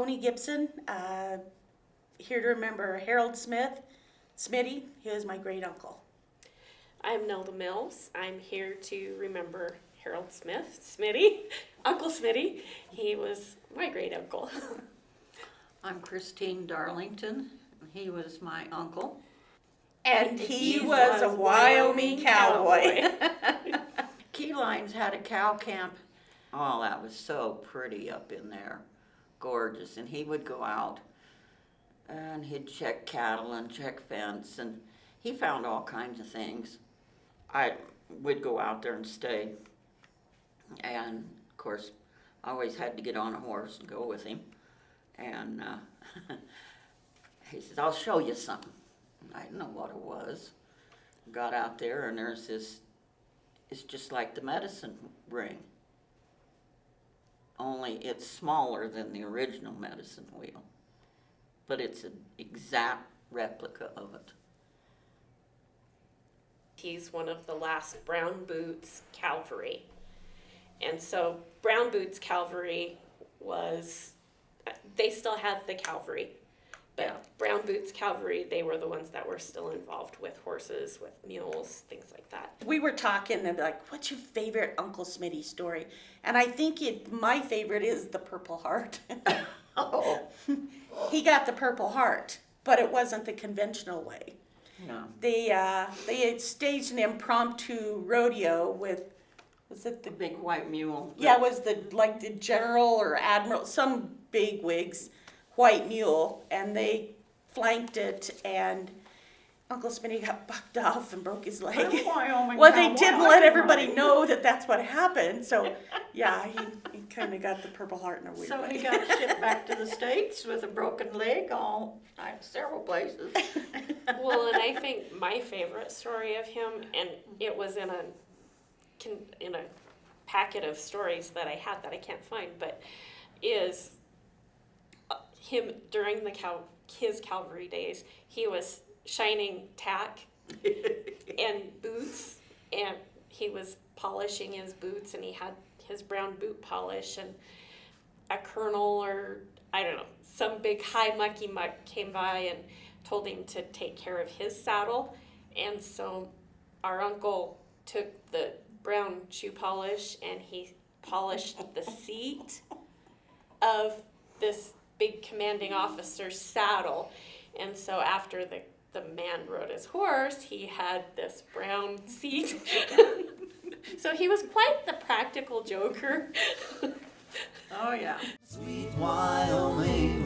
Tony Gibson, here to remember Harold Smith, Smitty. He was my great uncle. I'm Nelda Mills. I'm here to remember Harold Smith, Smitty, Uncle Smitty. He was my great uncle. I'm Christine Darlington. He was my uncle. And he was a Wyoming cowboy. Key Lines had a cow camp. Oh, that was so pretty up in there. Gorgeous. And he would go out and he'd check cattle and check fence, and he found all kinds of things. I would go out there and stay. And of course, I always had to get on a horse and go with him. And he says, "I'll show you something." I didn't know what it was. Got out there, and there's this, it's just like the medicine ring. Only it's smaller than the original medicine wheel. But it's an exact replica of it. He's one of the last Brown Boots Cavalry. And so Brown Boots Cavalry was, they still have the cavalry. But Yeah. Brown Boots Cavalry, they were the ones that were still involved with horses, with mules, things like that. We were talking and like, what's your favorite Uncle Smitty story? And I think my favorite is the Purple Heart. Oh. He got the Purple Heart, but it wasn't the conventional way. No. They had staged an impromptu rodeo with, was it The big white mule. Yeah, it was the general or admiral, some big wigs, white mule, and they flanked it, and Uncle Smitty got bucked off and broke his leg. Well, they didn't let everybody know that that's what happened, so yeah, he kind of got the Purple Heart in a weird So way. he got shipped back to the States with a broken leg all several places. Well, and I think my favorite story of him, and it was in a packet of stories that I had that I can't find, but is him during his cavalry days. He was shining tack and boots, and he was polishing his boots, and he had his brown boot polish, and a colonel or I don't know, some big high mucky muck came by and told him to take care of his saddle. And so our uncle took the brown shoe polish and he polished the seat of this big commanding officer's saddle. And so after the man rode his horse, he had this brown seat. So he was quite the practical joker. Oh, yeah. Sweet Wyoming.